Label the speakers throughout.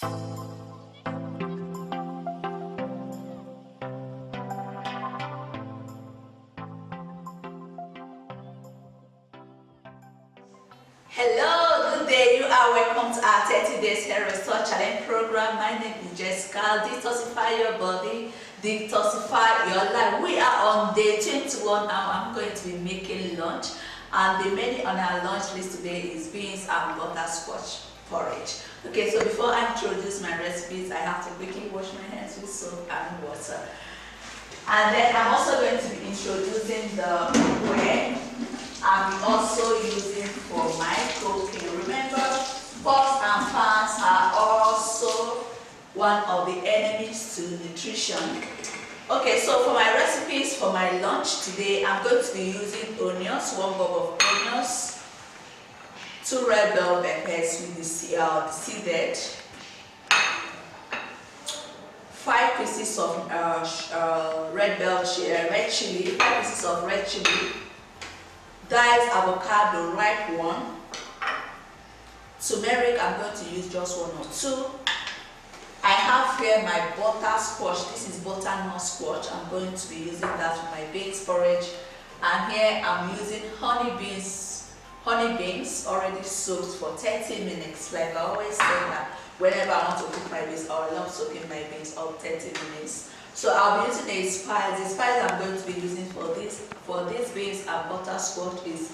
Speaker 1: Hello, good day. You are welcome to our 30 days hair restore challenge program. My name is Jessica. Detoxify your body, detoxify your life. We are on day 21 now. I'm going to be making lunch, and the menu on our lunch list today is beans and butterscotch porridge. Okay, so before I introduce my recipes, I have to quickly wash my hands with soap and water. And then I'm also going to be introducing the cookware I'm also using for my cooking. Remember, pots and pans are also one of the enemies to nutrition. Okay, so for my recipes for my lunch today, I'm going to be using onions, 1 bulb of onions, 2 red bell peppers with the seeded, 5 pieces of red chili, 5 pieces of red chili, diced avocado, ripe one, turmeric, I'm going to use just 1 or 2. I have here my butterscotch. This is butternut squash. I'm going to be using that for my beans porridge. And here I'm using honey beans already soaked for 30 minutes. Like I always say that whenever I want to cook my beans, I love soaking my beans up 30 minutes. So I'll be using a spice. The spice I'm going to be using for these beans and butterscotch is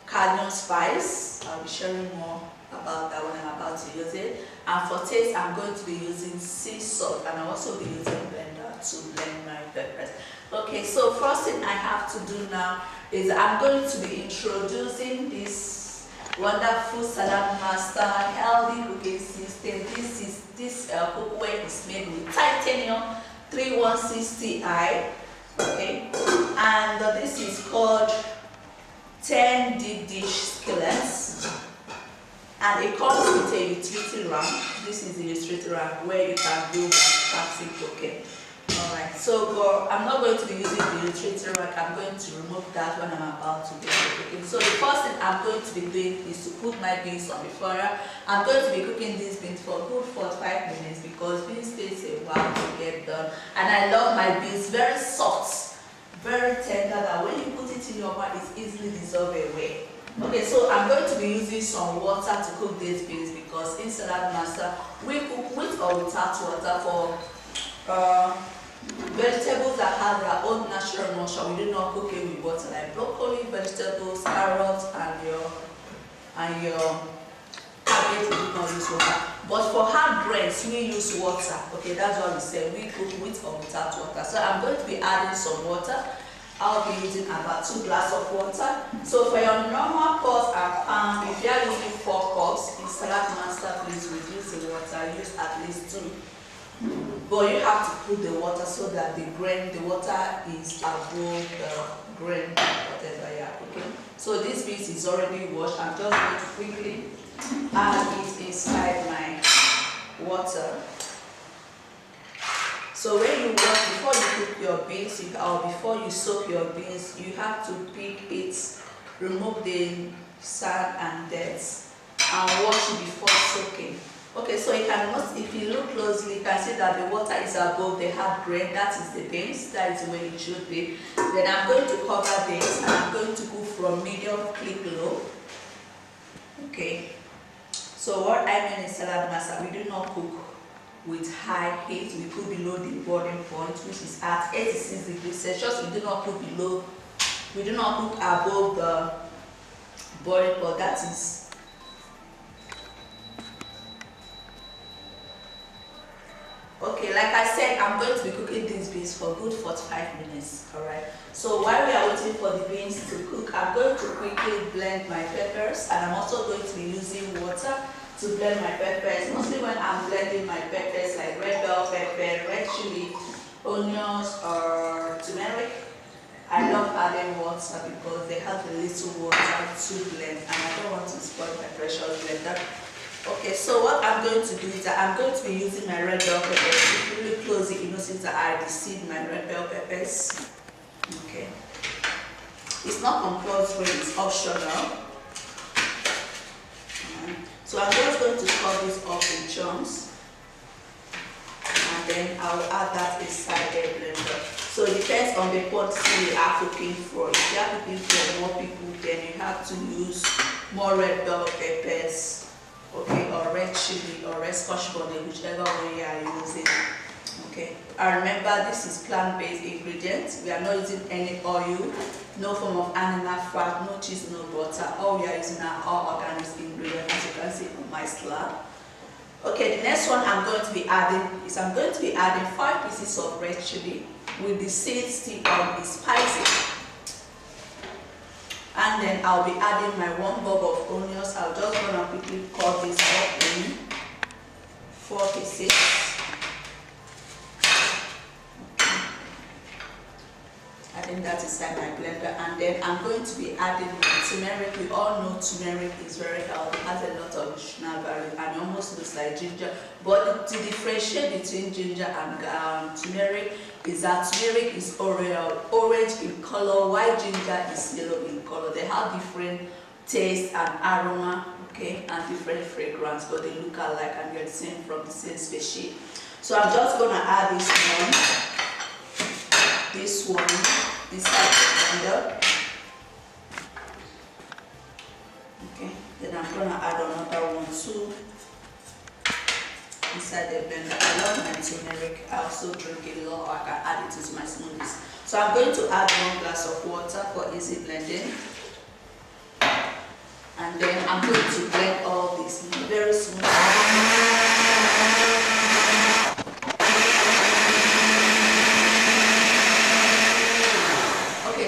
Speaker 1: cardamom spice. I'll be sharing more about that when I'm about to use it. And for taste, I'm going to be using sea salt, and I'll also be using blender to blend my peppers. Okay, so first thing I have to do now is I'm going to be introducing this wonderful Salad Master healthy cooking system. This cookware is made with titanium 3160i. Okay, and this is called 10 deep dish skillets, and it comes with a utility rack. This is the utility rack where you can do classic cooking. Alright, so I'm not going to be using the utility rack. I'm going to remove that when I'm about to do the cooking. So the first thing I'm going to be doing is to put my beans on the fire. I'm going to be cooking these beans for a good 45 minutes because beans takes a while to get done. And I love my beans very soft, very tender, that when you put it in your mouth, it's easily dissolved away. Okay, so I'm going to be using some water to cook these beans because in Salad Master, we cook with or without water for vegetables that have their own natural moisture. We do not cook it with water, like broccoli, vegetables, carrots, and your cabbage. We do not use water. But for hard grains, we use water. Okay, that's what we say. We cook with or without water. So I'm going to be adding some water. I'll be using about 2 glasses of water. So for your normal pot and pan, if you are using 4 cups, in Salad Master, please reduce the water. Use at least 2. But you have to put the water so that the water is above the grain, whatever you are cooking. So this beans is already washed. I'm just going to quickly add it inside my water. So when you wash, before you cook your beans, or before you soak your beans, you have to pick it, remove the sand and dirt, and wash it before soaking. Okay, so you can notice, if you look closely, you can see that the water is above the hard grain. That is the beans. That is where it should be. Then I'm going to cover this, and I'm going to cook from medium click low. Okay. So what I mean is Salad Master, we do not cook with high heat. We cook below the boiling point, which is at 86 degrees Celsius. We do not cook below. We do not cook above the boiling point. That is. Okay, like I said, I'm going to be cooking these beans for good 45 minutes. Alright. So while we are waiting for the beans to cook, I'm going to quickly blend my peppers, and I'm also going to be using water to blend my peppers. Mostly when I'm blending my peppers, like red bell pepper, red chili, onions, or turmeric, I love adding water because they have a little water to blend, and I don't want to spoil my precious blender. Okay, so what I'm going to do is that I'm going to be using my red bell peppers. If you look closely, you notice that I de-seed my red bell peppers. Okay. It's not compulsory, it's optional. So I'm just going to cut this off in chunks. and then I'll add that inside the blender. So it depends on the quantity you are cooking for. If you are cooking for more people, then you have to use more red bell peppers, okay, or red chili or red scotch bonnet, whichever one you are using. Okay, and remember this is plant-based ingredients. We are not using any oil, no form of animal fat, no cheese, no butter. All we are using are all organic ingredients, as you can see on my slab. Okay, the next one I'm going to be adding is 5 pieces of red chili with the seeds still on, is spicy. And then I'll be adding my 1 bulb of onions. I'm just gonna quickly cut this up in 4 pieces. Adding that inside my blender, and then I'm going to be adding my turmeric. We all know turmeric is very healthy, has a lot of nutritional value, and it almost looks like ginger. But to differentiate between ginger and turmeric is that turmeric is orange in color, while ginger is yellow in color. They have different taste and aroma, okay, and different fragrance, but they look alike and they're the same from the same species. So I'm just gonna add this one inside the blender. Okay, then I'm gonna add another one too inside the blender. I love my turmeric. I also drink it a lot. I can add it to my smoothies. So I'm going to add 1 glass of water for easy blending, and then I'm going to blend all this very smooth.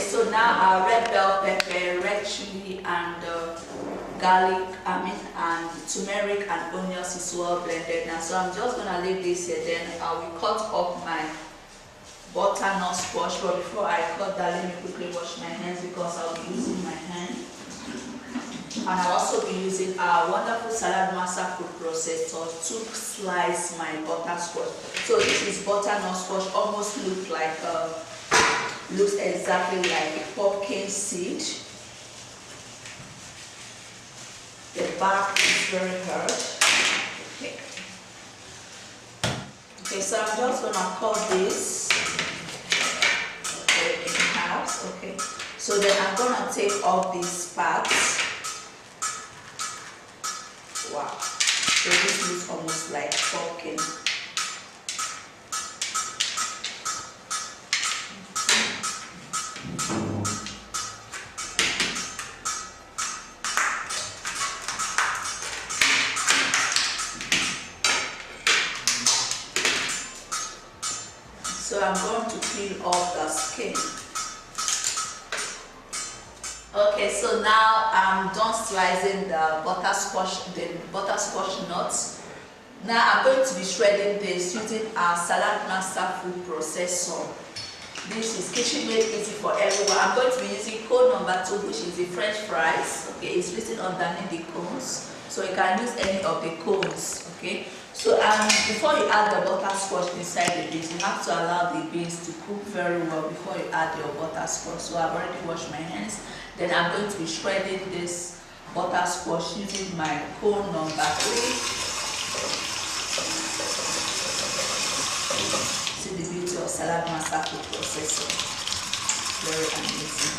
Speaker 1: So now our red bell pepper, red chili, and garlic, and turmeric and onions is well blended now. So I'm just gonna leave this here. Then I will cut up my butternut squash. But before I cut that, let me quickly wash my hands because I'll be using my hand. And I'll also be using our wonderful salad masa food processor to slice my butterscotch. So this is butternut squash, almost looks exactly like a pumpkin seed. The bark is very hard. Okay, so I'm just gonna cut this in half. Okay, so then I'm gonna take off these parts. Wow, so this looks almost like pumpkin. So I'm going to peel off the skin. Okay, so now I'm done slicing the butterscotch nuts. Now I'm going to be shredding this using our salad masa food processor. This is kitchen made easy for everyone. I'm going to be using cone number 2, which is the French fries. Okay, it's written underneath the cones, so you can use any of the cones. Okay. So before you add the butterscotch inside the beans, you have to allow the beans to cook very well before you add your butterscotch. So I've already washed my hands. Then I'm going to be shredding this butterscotch using my cone number 3. See the beauty of salad masa food processor. Very amazing.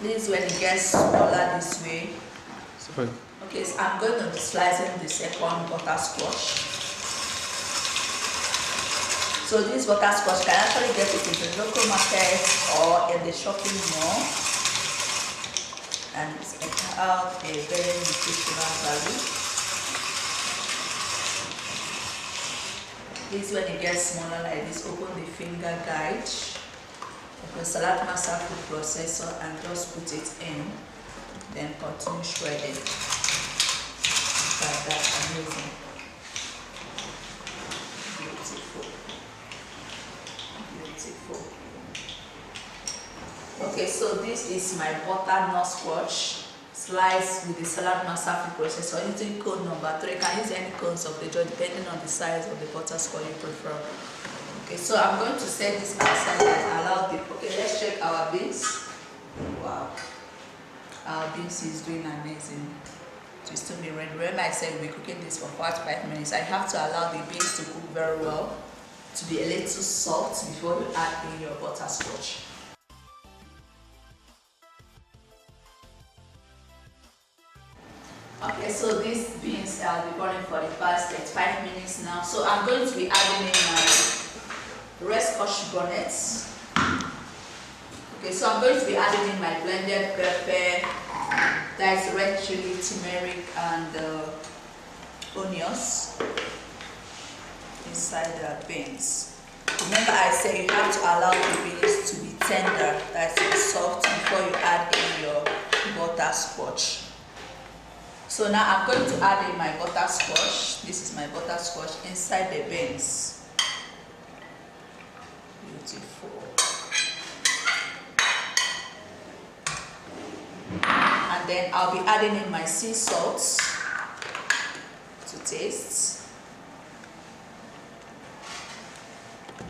Speaker 1: This is when it gets smaller this way. Okay, so I'm going to be slicing the second butterscotch. So this butterscotch can actually get it in the local market or in the shopping mall, and it's have a very nutritional value. This when it gets smaller like this, open the finger guide of the salad masa food processor and just put it in. Then continue shredding. Like that, amazing. Beautiful. Beautiful. Okay, so this is my butternut squash sliced with the salad masa food processor using cone number 3. You can use any cones of the joy depending on the size of the butterscotch you prefer. Okay, so I'm going to set this outside and allow the. Okay, let's check our beans. Wow. Our beans is doing amazing. it will still be ready. Remember I said we're cooking this for 4 to 5 minutes. I have to allow the beans to cook very well, to be a little soft before you add in your butterscotch. Okay, so these beans are be boiling for the past 5 minutes now. So I'm going to be adding in my red scotch bonnets. Okay, so I'm going to be adding in my blended pepper, that's red chili, turmeric, and onions inside the beans. Remember I said you have to allow the beans to be tender, that's to be soft, before you add in your butterscotch. So now I'm going to add in my butterscotch. This is my butterscotch inside the beans. Beautiful. And then I'll be adding in my sea salt to taste.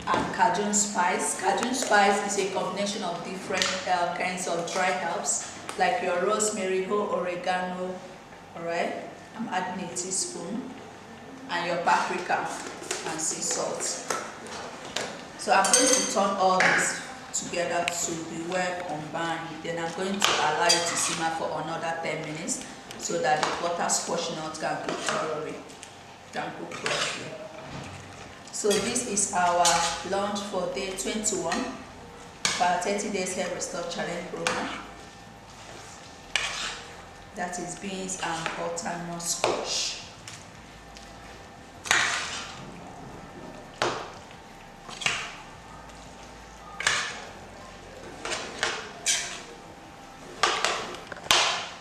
Speaker 1: And Cajun spice. Cajun spice is a combination of different kinds of dry herbs, like your rosemary, whole oregano. Alright, I'm adding a teaspoon, and your paprika and sea salt. So I'm going to turn all this together to be well combined. Then I'm going to allow it to simmer for another 10 minutes so that the butterscotch nut can cook thoroughly, So this is our lunch for day 21 for our 30 days hair restore challenge program. That is beans and butternut squash.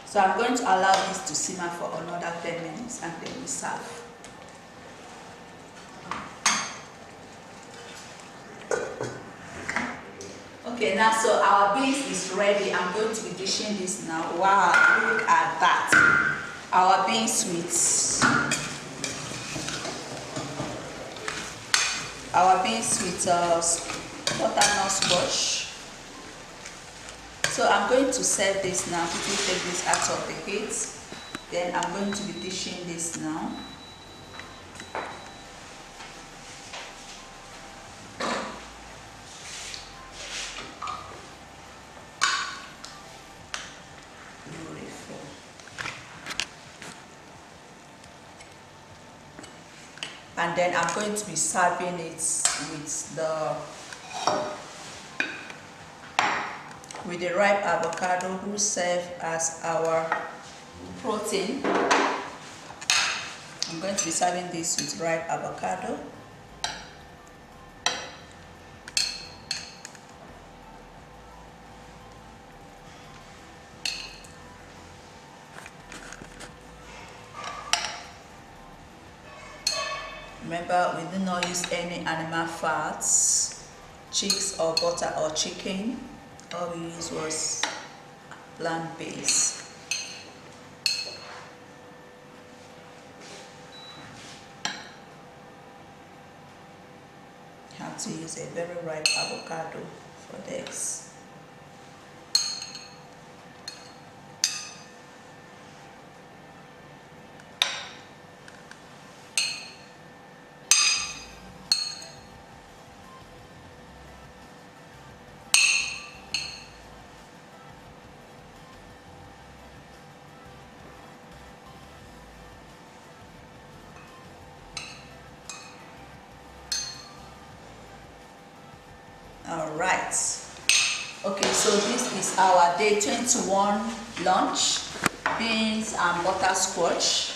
Speaker 1: So I'm going to allow this to simmer for another 10 minutes and then we serve. Okay, now so our beans is ready. I'm going to be dishing this now. Wow, look at that. Our beans with butternut squash. So I'm going to serve this now. Quickly take this out of the heat. Then I'm going to be dishing this now. And then I'm going to be serving it with the ripe avocado, who serve as our protein. I'm going to be serving this with ripe avocado. Remember, we did not use any animal fats, chicks or butter or chicken. All we used was plant-based. Have to use a very ripe avocado for this. All right. Okay, so this is our day 21 lunch, beans and butterscotch.